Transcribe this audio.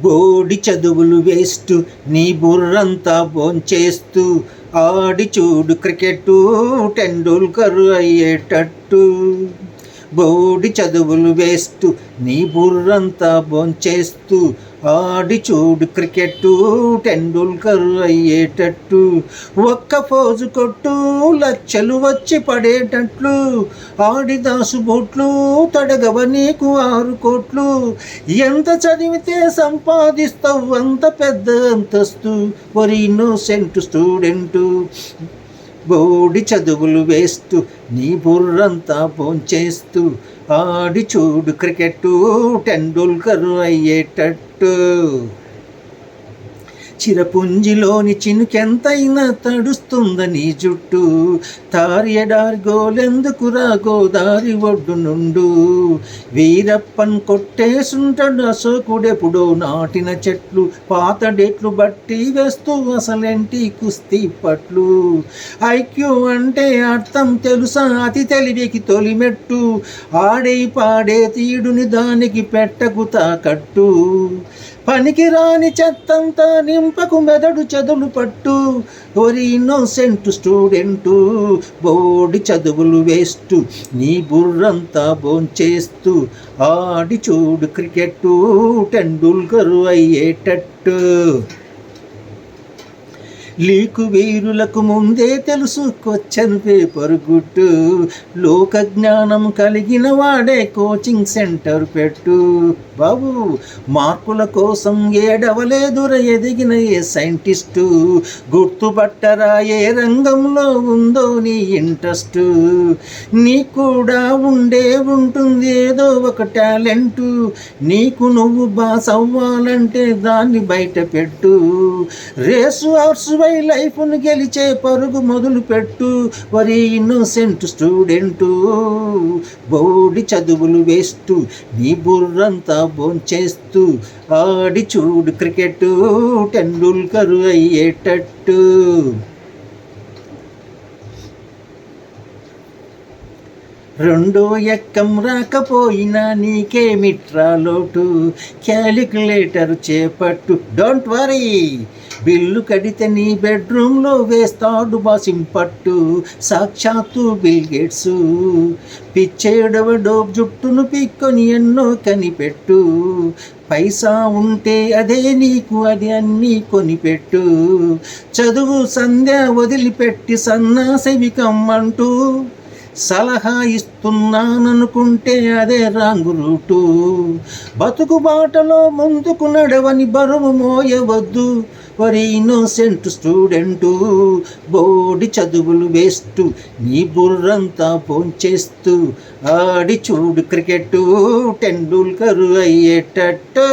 బోడి చదువులు వేస్ట్ నీ బుర్రంతా భోంచేస్తూ ఆడి చూడు క్రికెట్టు టెండూల్కర్ అయ్యేటట్టు. బోడి చదువులు వేస్ట్ నీ బుర్రంతా భోంచేస్తూ ఆడి చూడు క్రికెట్టు టెండూల్కర్ అయ్యేటట్టు. ఒక్క ఫోజు కొట్టు లక్షలు వచ్చి పడేటట్లు. ఆడి దాసు బోట్లు తడగవ నీకు 6 కోట్లు. ఎంత చదివితే సంపాదిస్తావు అంత పెద్ద అంతస్తు. వరి ఇన్నోసెంట్ స్టూడెంటు. బోడి చదువులు వేస్తూ నీ బుర్రంతా భోంచేస్తూ ఆడి చూడు క్రికెట్టు టెండూల్కర్ అయ్యేటట్టు. చిరపుంజిలోని చినుకెంతైనా తడుస్తుందని జుట్టు. తారియడారి గోలెందుకురా గోదారి ఒడ్డు నుండు. వీరప్పన్ కొట్టేసుంటాడు అశోకుడెప్పుడో నాటిన చెట్లు. పాత డేట్లు బట్టి వేస్తూ అసలేంటి కుస్తీ పట్లు. ఐక్యూ అంటే అర్థం తెలుసా అతి తెలివికి తొలిమెట్టు. ఆడే పాడే తీడుని దానికి పెట్టకు తాకట్టు. పనికి రాని చెత్తంతా నింపకు మెదడు చదువులు పట్టు. వరి ఇన్నోసెంట్ స్టూడెంటు. బోడి చదువులు వేస్తూ నీ బుర్రంతా భోంచేస్తూ ఆడి చూడు క్రికెట్టు టెండూల్కర్ అయ్యేటట్టు. లీకు వీరులకు ముందే తెలుసు క్వశ్చన్ పేపర్ గుట్టు. లోక జ్ఞానం కలిగిన వాడే కోచింగ్ సెంటర్ పెట్టు. బాబు మార్కుల కోసం ఏడవలేదుర ఎదిగిన ఏ సైంటిస్టు. గుర్తుపట్టరా ఏ రంగంలో ఉందో నీ ఇంట్రెస్ట్. నీకు కూడా ఉంటుంది ఏదో ఒక టాలెంటు. నీకు నువ్వు బాస్ అవ్వాలంటే దాన్ని బయట పెట్టు. రేసు హార్స్ లైఫ్ను గెలిచే పరుగు మొదలు పెట్టు. వరి ఇన్నోసెంట్ స్టూడెంటు. బోడి చదువులు వేస్తూ నీ బుర్రంతా భోంచేస్తూ ఆడి చూడు క్రికెట్టు టెండూల్కర్ అయ్యేటట్టు. రెండో ఎక్కం రాకపోయినా నీకేమిట్రా లోటు. క్యాలిక్యులేటర్ చేపట్టు డోంట్ వరీ. బిల్లు కడితే నీ బెడ్రూమ్లో వేస్తాడు బాసింపట్టు. సాక్షాత్తు బిల్ గేట్స్. పిచ్చేడవడో జుట్టును పీక్కొని ఎన్నో కనిపెట్టు. పైసా ఉంటే అదే నీకు అది అన్నీ కొనిపెట్టు. చదువు సంధ్య వదిలిపెట్టి సన్నాసివి కమ్మంటూ సలహా ఇస్తున్నాననుకుంటే అదే రాంగు రూటు. బతుకు బాటలో ముందుకు నడవని బరువు మోయవద్దు. వరి ఇన్నోసెంట్ స్టూడెంటు. బోడి చదువులు వేస్తూ నీ బుర్రంతా భోంచేస్తూ ఆడి చూడు క్రికెట్టు టెండూల్కర్ అయ్యేటట్టు.